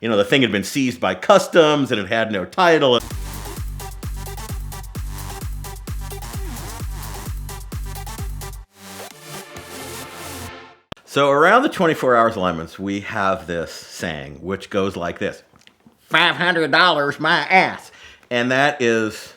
The thing had been seized by customs and it had no title. So around the 24 Hours Lemons, we have this saying, which goes like this: $500 my ass. And that is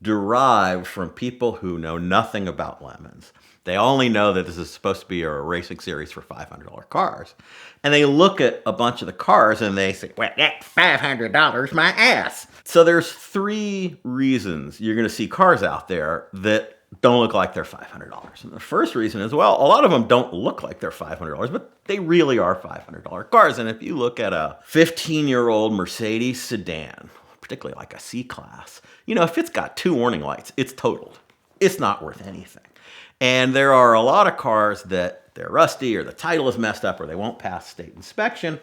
derived from people who know nothing about lemons. They only know that this is supposed to be a racing series for $500 cars. And they look at a bunch of the cars and they say, well, that's $500 my ass. So there's three reasons you're going to see cars out there that don't look like they're $500. And the first reason is, well, a lot of them don't look like they're $500, but they really are $500 cars. And if you look at a 15-year-old Mercedes sedan, particularly like a C-Class, if it's got two warning lights, it's totaled. It's not worth anything. And there are a lot of cars that they're rusty, or the title is messed up, or they won't pass state inspection,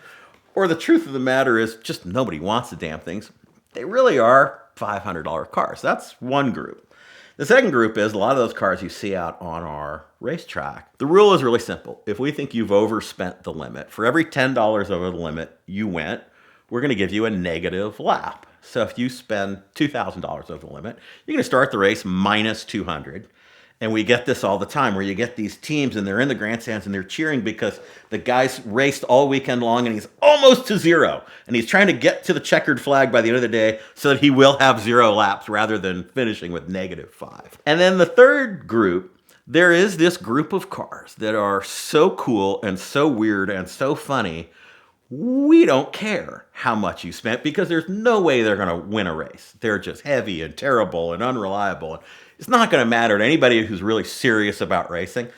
or the truth of the matter is just nobody wants the damn things. They really are $500 cars. That's one group. The second group is a lot of those cars you see out on our racetrack. The rule is really simple. If we think you've overspent the limit, for every $10 over the limit you went, we're going to give you a negative lap. So if you spend $2,000 over the limit, you're going to start the race minus 200. And we get this all the time, where you get these teams and they're in the grandstands and they're cheering because the guy's raced all weekend long and he's almost to zero. And he's trying to get to the checkered flag by the end of the day so that he will have 0 laps rather than finishing with -5. And then the third group, there is this group of cars that are so cool and so weird and so funny, we don't care how much you spent because there's no way they're going to win a race. They're just heavy and terrible and unreliable. It's not going to matter to anybody who's really serious about racing.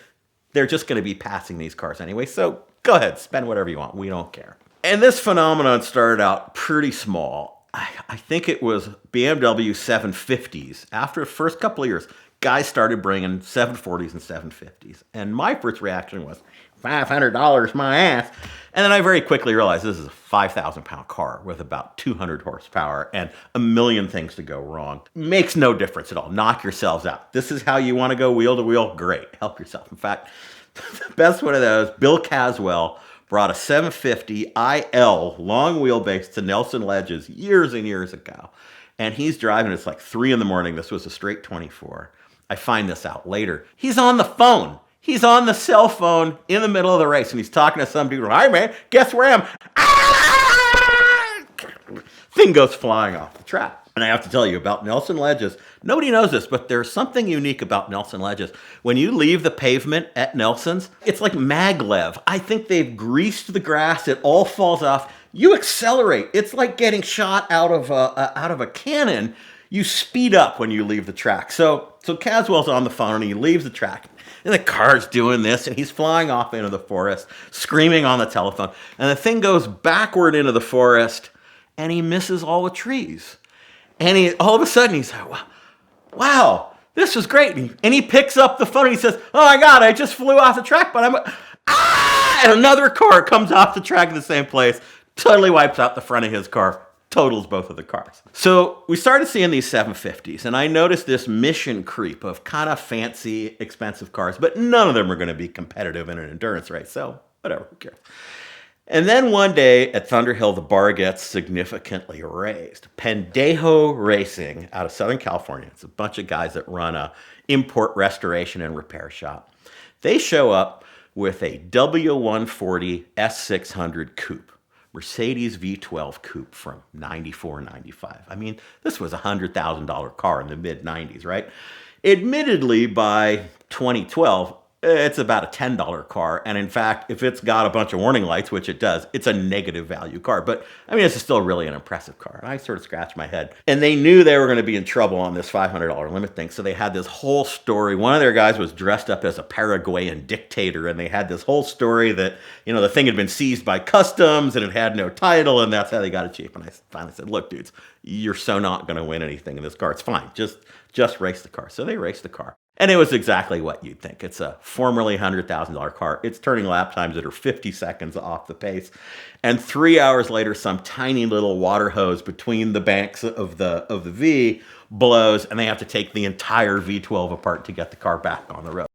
They're just going to be passing these cars anyway. So go ahead, spend whatever you want. We don't care. And this phenomenon started out pretty small. I think it was BMW 750s. After the first couple of years, guys started bringing 740s and 750s. And my first reaction was, $500 my ass. And then I very quickly realized this is a 5,000-pound car with about 200 horsepower and a million things to go wrong. Makes no difference at all. Knock yourselves out. This is how you want to go wheel to wheel? Great. Help yourself. In fact, the best one of those, Bill Caswell brought a 750 IL long wheelbase to Nelson Ledges years and years ago. And he's driving. It's like 3 in the morning. This was a straight 24. I find this out later. He's on the phone. He's on the cell phone in the middle of the race, and he's talking to some dude. Hi, man, guess where I am? Ah! Thing goes flying off the track. And I have to tell you about Nelson Ledges. Nobody knows this, but there's something unique about Nelson Ledges. When you leave the pavement at Nelson's, it's like maglev. I think they've greased the grass. It all falls off. You accelerate. It's like getting shot out of a cannon. You speed up when you leave the track. So Caswell's on the phone, and he leaves the track. And the car's doing this, and he's flying off into the forest, screaming on the telephone. And the thing goes backward into the forest, and he misses all the trees. And all of a sudden, he's like, wow, this was great. And he picks up the phone, and he says, oh, my God, I just flew off the track, but and another car comes off the track in the same place, totally wipes out the front of his car, totals both of the cars. So we started seeing these 750s, and I noticed this mission creep of kind of fancy, expensive cars, but none of them are going to be competitive in an endurance race, so whatever, who cares? And then one day at Thunderhill, the bar gets significantly raised. Pendejo Racing out of Southern California, it's a bunch of guys that run a import restoration and repair shop. They show up with a W140 S600 coupe. Mercedes V12 coupe from 94, 95. I mean, this was a $100,000 car in the mid-90s, right? Admittedly, by 2012, it's about a $10 car. And in fact, if it's got a bunch of warning lights, which it does, it's a negative value car. But I mean, this is still really an impressive car. And I sort of scratched my head. And they knew they were going to be in trouble on this $500 limit thing. So they had this whole story. One of their guys was dressed up as a Paraguayan dictator. And they had this whole story that, the thing had been seized by customs and it had no title. And that's how they got it cheap. And I finally said, look, dudes, you're so not going to win anything in this car. It's fine. Just race the car. So they raced the car. And it was exactly what you'd think. It's a formerly $100,000 car. It's turning lap times that are 50 seconds off the pace. And 3 hours later, some tiny little water hose between the banks of the V blows, and they have to take the entire V12 apart to get the car back on the road.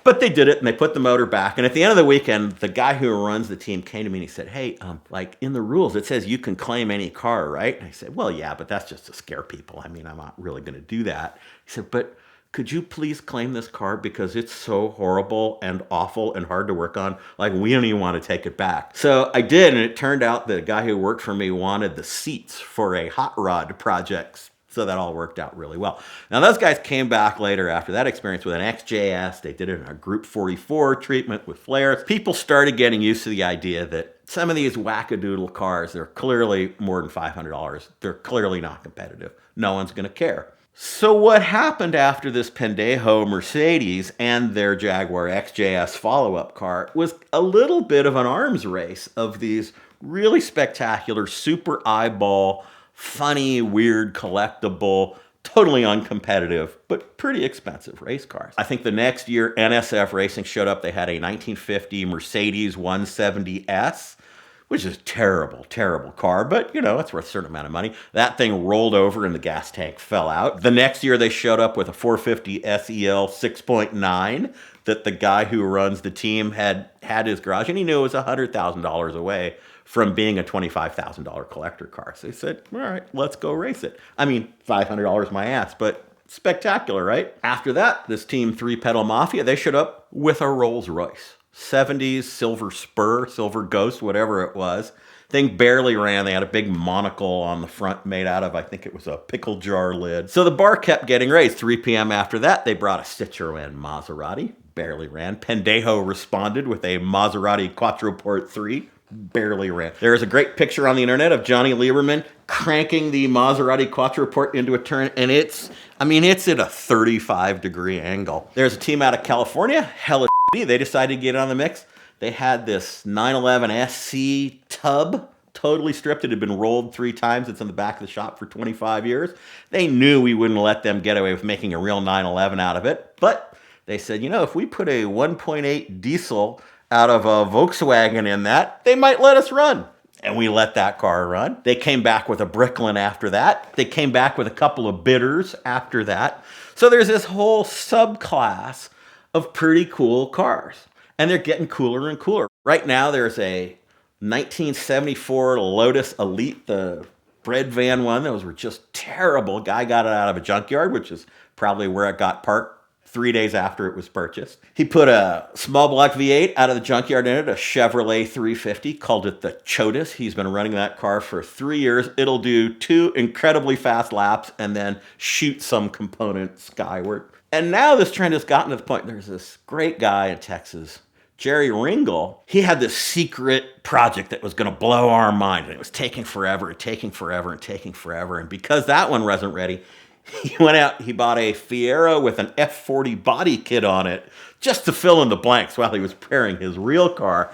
But they did it, and they put the motor back. And at the end of the weekend, the guy who runs the team came to me and he said, hey, like in the rules, it says you can claim any car, right? And I said, well, yeah, but that's just to scare people. I mean, I'm not really going to do that. He said, but could you please claim this car because it's so horrible and awful and hard to work on? Like, we don't even want to take it back. So I did, and it turned out the guy who worked for me wanted the seats for a hot rod project. So that all worked out really well. Now, those guys came back later after that experience with an XJS. They did it in a Group 44 treatment with flares. People started getting used to the idea that some of these wackadoodle cars, they're clearly more than $500. They're clearly not competitive. No one's going to care. So what happened after this Pendejo Mercedes and their Jaguar XJS follow-up car was a little bit of an arms race of these really spectacular, super eyeball, funny, weird, collectible, totally uncompetitive, but pretty expensive race cars. I think the next year NSF Racing showed up. They had a 1950 Mercedes 170S, which is a terrible, terrible car, but, you know, it's worth a certain amount of money. That thing rolled over and the gas tank fell out. The next year they showed up with a 450 SEL 6.9 that the guy who runs the team had his garage, and he knew it was $100,000 away from being a $25,000 collector car. So he said, all right, let's go race it. I mean, $500 my ass, but spectacular, right? After that, this team Three Pedal Mafia, they showed up with a Rolls Royce. 70s Silver Spur, Silver Ghost, whatever it was. Thing barely ran. They had a big monocle on the front made out of, I think it was a pickle jar lid. So the bar kept getting raised. 3 p.m. after that, they brought a Citroen Maserati. Barely ran. Pendejo responded with a Maserati Quattroporte 3. Barely ran. There is a great picture on the internet of Johnny Lieberman cranking the Maserati Quattroporte into a turn, and it's at a 35-degree angle. There's a team out of California, hella shitty. They decided to get on the mix. They had this 911 SC tub, totally stripped. It had been rolled 3 times. It's in the back of the shop for 25 years. They knew we wouldn't let them get away with making a real 911 out of it, but they said, you know, if we put a 1.8 diesel out of a Volkswagen in that, they might let us run. And we let that car run. They came back with a Bricklin after that. They came back with a couple of bitters after that. So there's this whole subclass of pretty cool cars. And they're getting cooler and cooler. Right now there's a 1974 Lotus Elite, the bread van one. Those were just terrible. Guy got it out of a junkyard, which is probably where it got parked 3 days after it was purchased. He put a small block V8 out of the junkyard in it, a Chevrolet 350, called it the Chotis. He's been running that car for 3 years. It'll do 2 incredibly fast laps and then shoot some component skyward. And now this trend has gotten to the point, there's this great guy in Texas, Jerry Ringel. He had this secret project that was going to blow our mind, and it was taking forever and taking forever and taking forever. And because that one wasn't ready, he went out, he bought a Fiero with an F40 body kit on it just to fill in the blanks while he was preparing his real car.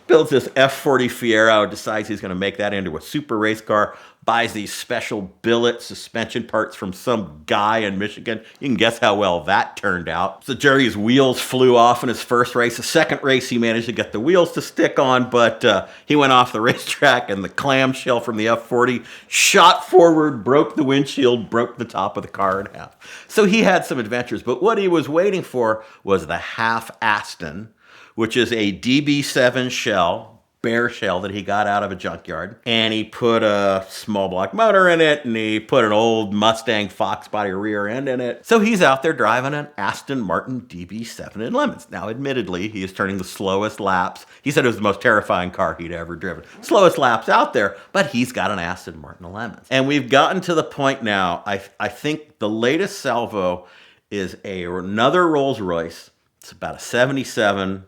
Builds this F40 Fiero, decides he's going to make that into a super race car, buys these special billet suspension parts from some guy in Michigan. You can guess how well that turned out. So Jerry's wheels flew off in his first race. The second race, he managed to get the wheels to stick on, but he went off the racetrack and the clamshell from the F40 shot forward, broke the windshield, broke the top of the car in half. So he had some adventures, but what he was waiting for was the half Aston, which is a DB7 shell, bare shell that he got out of a junkyard. And he put a small block motor in it, and he put an old Mustang Fox body rear end in it. So he's out there driving an Aston Martin DB7 in lemons. Now, admittedly, he is turning the slowest laps. He said it was the most terrifying car he'd ever driven. Slowest laps out there, but he's got an Aston Martin in lemons. And we've gotten to the point now, I think the latest salvo is another Rolls Royce. It's about a 77,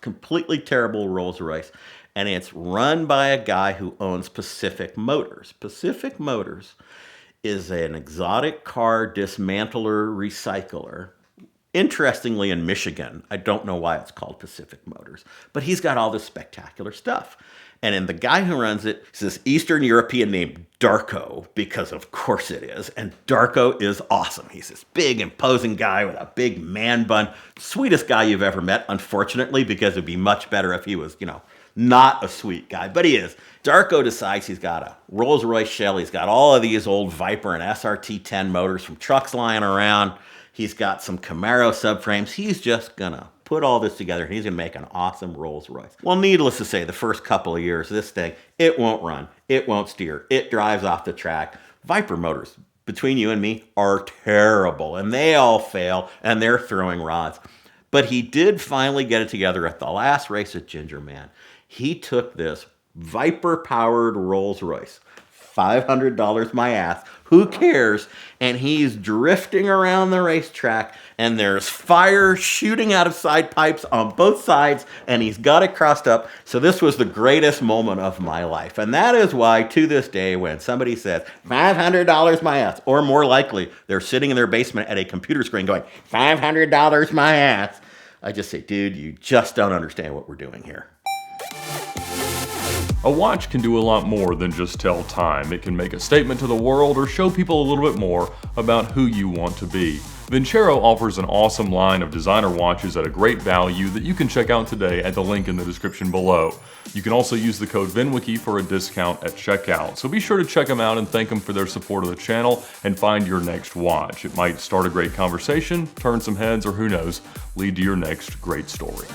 completely terrible Rolls Royce, and it's run by a guy who owns Pacific Motors. Pacific Motors is an exotic car dismantler recycler. Interestingly, in Michigan. I don't know why it's called Pacific Motors, but he's got all this spectacular stuff. And the guy who runs it is this Eastern European named Darko, because of course it is. And Darko is awesome. He's this big, imposing guy with a big man bun. Sweetest guy you've ever met, unfortunately, because it'd be much better if he was, not a sweet guy. But he is. Darko decides he's got a Rolls-Royce shell. He's got all of these old Viper and SRT-10 motors from trucks lying around. He's got some Camaro subframes. He's just going to put all this together and he's going to make an awesome Rolls Royce. Well, needless to say, the first couple of years, this thing, it won't run. It won't steer. It drives off the track. Viper motors, between you and me, are terrible. And they all fail and they're throwing rods. But he did finally get it together at the last race at Ginger Man. He took this Viper-powered Rolls Royce, $500 my ass, who cares? And he's drifting around the racetrack, and there's fire shooting out of side pipes on both sides, and he's got it crossed up. So this was the greatest moment of my life. And that is why, to this day, when somebody says, $500 my ass, or more likely, they're sitting in their basement at a computer screen going, $500 my ass, I just say, dude, you just don't understand what we're doing here. A watch can do a lot more than just tell time. It can make a statement to the world or show people a little bit more about who you want to be. Vincero offers an awesome line of designer watches at a great value that you can check out today at the link in the description below. You can also use the code VinWiki for a discount at checkout. So be sure to check them out and thank them for their support of the channel and find your next watch. It might start a great conversation, turn some heads, or who knows, lead to your next great story.